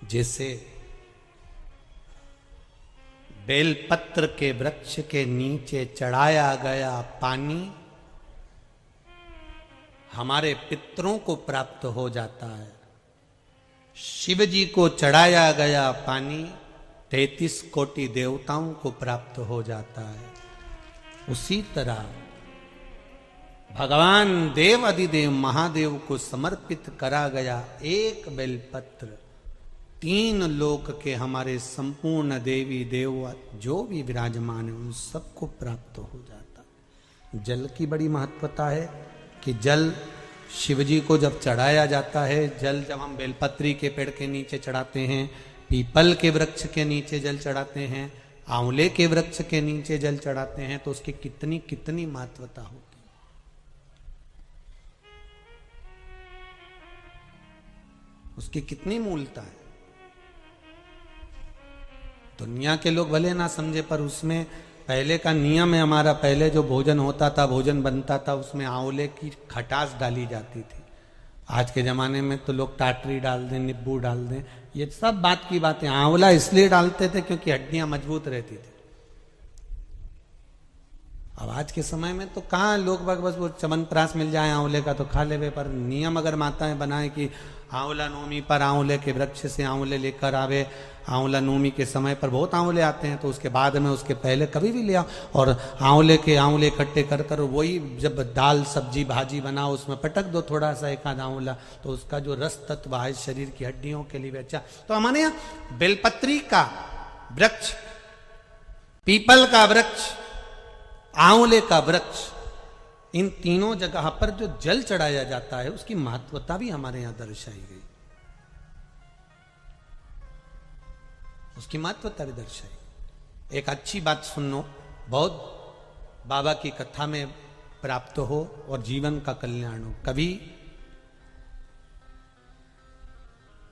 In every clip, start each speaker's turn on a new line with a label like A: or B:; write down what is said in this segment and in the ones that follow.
A: जैसे बेलपत्र के वृक्ष के नीचे चढ़ाया गया पानी हमारे पितरों को प्राप्त हो जाता है, शिव जी को चढ़ाया गया पानी 33 कोटि देवताओं को प्राप्त हो जाता है। उसी तरह भगवान देव अधिदेव महादेव को समर्पित करा गया एक बेलपत्र 3 लोक के हमारे संपूर्ण देवी देव जो भी विराजमान है उन सबको प्राप्त हो जाता है। जल की बड़ी महत्वता है कि जल शिव जी को जब चढ़ाया जाता है, जल जब हम बेलपत्री के पेड़ के नीचे चढ़ाते हैं, पीपल के वृक्ष के नीचे जल चढ़ाते हैं, आंवले के वृक्ष के नीचे जल चढ़ाते हैं, तो उसकी कितनी कितनी महत्वता होती है। उसकी कितनी मूलता है। दुनिया के लोग भले ना समझे पर उसमें पहले का नियम है हमारा, पहले जो भोजन होता था, भोजन बनता था, उसमें आंवले की खटास डाली जाती थी। आज के जमाने में तो लोग टाटरी डाल दें, नींबू डाल दें, ये सब बात की बातें। आंवला इसलिए डालते थे क्योंकि हड्डियां मजबूत रहती थी। अब आज के समय में तो कहाँ लोग बस वो च्यवनप्राश मिल जाए आंवले का तो खा ले, पर नियम अगर माताएं बनाए कि आंवला नवमी पर आंवले के वृक्ष से आंवले लेकर आवे, आंवला नवमी के समय पर बहुत आंवले आते हैं तो उसके बाद में उसके पहले कभी भी ले आओ और आंवले इकट्ठे कर कर वही जब दाल सब्जी भाजी बनाओ उसमें पटक दो थोड़ा सा एक आध आंवला, तो उसका जो रस तत्व है शरीर की हड्डियों के लिए अच्छा। तो हमारे यहाँ बेलपत्री का वृक्ष, पीपल का वृक्ष, आंवले का वृक्ष, इन तीनों जगह पर जो जल चढ़ाया जाता है उसकी महत्वता भी हमारे यहां दर्शाई गई, उसकी महत्वता भी दर्शाई। एक अच्छी बात सुन लो, बहुत बाबा की कथा में प्राप्त हो और जीवन का कल्याण हो। कभी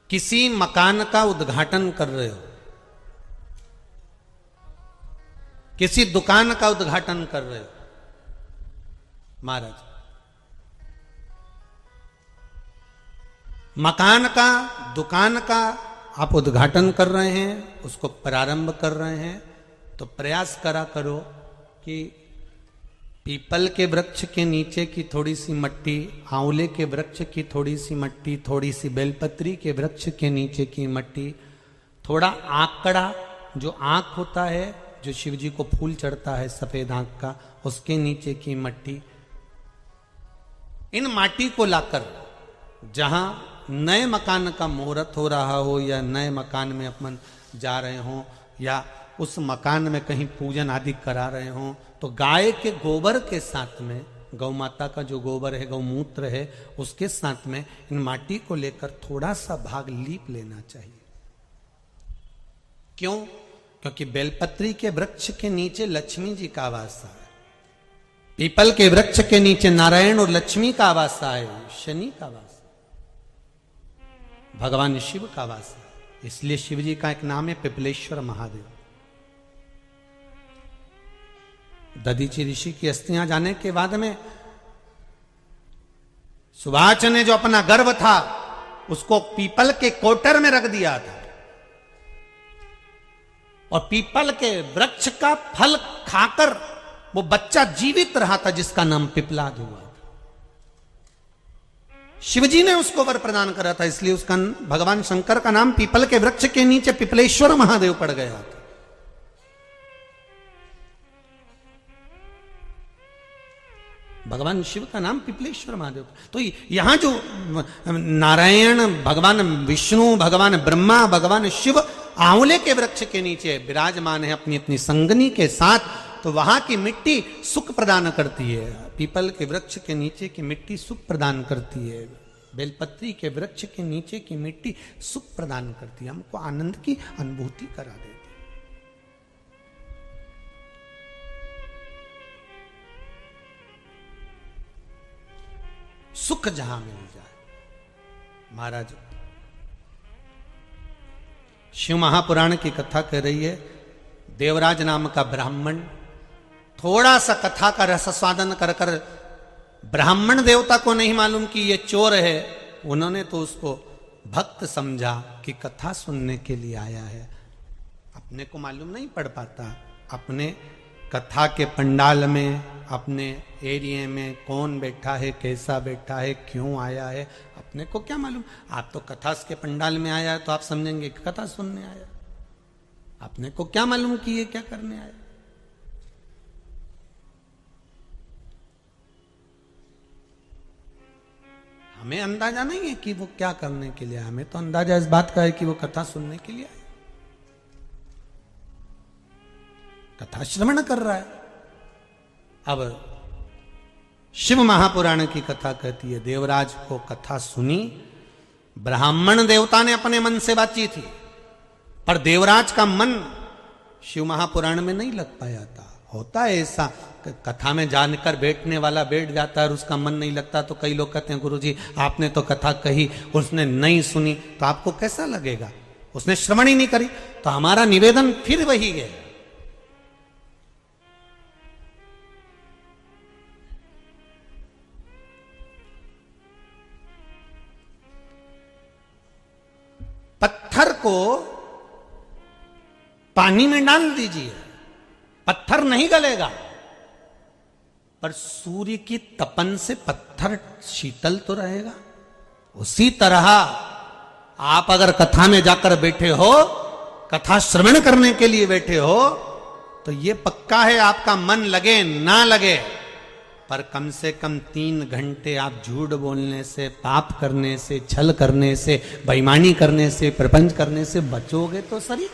A: किसी मकान का उद्घाटन कर रहे हो, किसी दुकान का उद्घाटन कर रहे हो, महाराज मकान का दुकान का आप उद्घाटन कर रहे हैं, उसको प्रारंभ कर रहे हैं, तो प्रयास करा करो कि पीपल के वृक्ष के नीचे की थोड़ी सी मट्टी, आंवले के वृक्ष की थोड़ी सी मट्टी, थोड़ी सी बेलपत्री के वृक्ष के नीचे की मट्टी, थोड़ा आंकड़ा जो आंख होता है जो शिव जी को फूल चढ़ता है सफेद आंख का, उसके नीचे की मट्टी, इन माटी को लाकर जहां नए मकान का मुहूर्त हो रहा हो या नए मकान में अपन जा रहे हो या उस मकान में कहीं पूजन आदि करा रहे हो, तो गाय के गोबर के साथ में, गौ माता का जो गोबर है, गौमूत्र है, उसके साथ में इन माटी को लेकर थोड़ा सा भाग लीप लेना चाहिए। क्यों? क्योंकि बेलपत्री के वृक्ष के नीचे लक्ष्मी जी का आवास है, पीपल के वृक्ष के नीचे नारायण और लक्ष्मी का आवास है, शनि का आवास, भगवान शिव का आवास है। इसलिए शिव जी का एक नाम है पिपलेश्वर महादेव। दधीची ऋषि की अस्थियां जाने के बाद में सुभाष ने जो अपना गर्भ था उसको पीपल के कोटर में रख दिया था और पीपल के वृक्ष का फल खाकर वो बच्चा जीवित रहा था जिसका नाम पिपलाद हुआ। शिवजी ने उसको वर प्रदान करा था, इसलिए उसका भगवान शंकर का नाम पीपल के वृक्ष के नीचे पिपलेश्वर महादेव पड़ गया था। भगवान शिव का नाम पिपलेश्वर महादेव। तो यहां जो नारायण, भगवान विष्णु, भगवान ब्रह्मा, भगवान शिव आंवले के वृक्ष के नीचे विराजमान है अपनी अपनी संगनी के साथ, तो वहां की मिट्टी सुख प्रदान करती है। पीपल के वृक्ष के नीचे की मिट्टी सुख प्रदान करती है, बेलपत्री के वृक्ष के नीचे की मिट्टी सुख प्रदान करती है, हमको आनंद की अनुभूति करा देती है। सुख जहां मिल जाए। महाराज शिव महापुराण की कथा कह रही है, देवराज नाम का ब्राह्मण थोड़ा सा कथा का रसास्वादन कर कर, ब्राह्मण देवता को नहीं मालूम कि ये चोर है, उन्होंने तो उसको भक्त समझा कि कथा सुनने के लिए आया है, अपने को मालूम नहीं पड़ पाता अपने कथा के पंडाल में, अपने एरिया में कौन बैठा है, कैसा बैठा है, क्यों आया है, अपने को क्या मालूम। आप तो कथा के पंडाल में आया तो आप समझेंगे कि कथा सुनने आया, अपने को क्या मालूम कि ये क्या करने आया। हमें अंदाजा नहीं है कि वो क्या करने के लिए आया, हमें तो अंदाजा इस बात का है कि वो कथा सुनने के लिए आया, कथा श्रवण कर रहा है। अब शिव महापुराण की कथा कहती है देवराज को कथा सुनी, ब्राह्मण देवता ने अपने मन से बातचीत थी, पर देवराज का मन शिव महापुराण में नहीं लग पाया था। होता है ऐसा, कथा में जानकर बैठने वाला बैठ जाता है और उसका मन नहीं लगता। तो कई लोग कहते हैं गुरुजी आपने तो कथा कही, उसने नहीं सुनी, तो आपको कैसा लगेगा, उसने श्रवण ही नहीं करी। तो हमारा निवेदन फिर वही है, पत्थर को पानी में डाल दीजिए, पत्थर नहीं गलेगा, पर सूर्य की तपन से पत्थर शीतल तो रहेगा। उसी तरह आप अगर कथा में जाकर बैठे हो, कथा श्रवण करने के लिए बैठे हो, तो यह पक्का है आपका मन लगे ना लगे, पर कम से कम 3 घंटे आप झूठ बोलने से, पाप करने से, छल करने से, बेईमानी करने से, प्रपंच करने से बचोगे तो सही।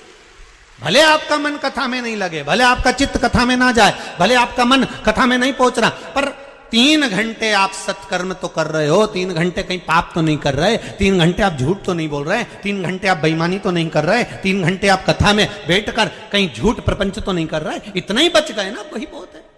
A: भले आपका मन कथा में नहीं लगे, भले आपका चित्त कथा में ना जाए, भले आपका मन कथा में नहीं पहुंच रहा, पर 3 घंटे आप सत्कर्म तो कर रहे हो, 3 घंटे कहीं पाप तो नहीं कर रहे, 3 घंटे आप झूठ तो नहीं बोल रहे, 3 घंटे आप बेईमानी तो नहीं कर रहे, 3 घंटे आप कथा में बैठकर कहीं झूठ प्रपंच तो नहीं कर रहे, इतना ही बच गए ना, वही बहुत है।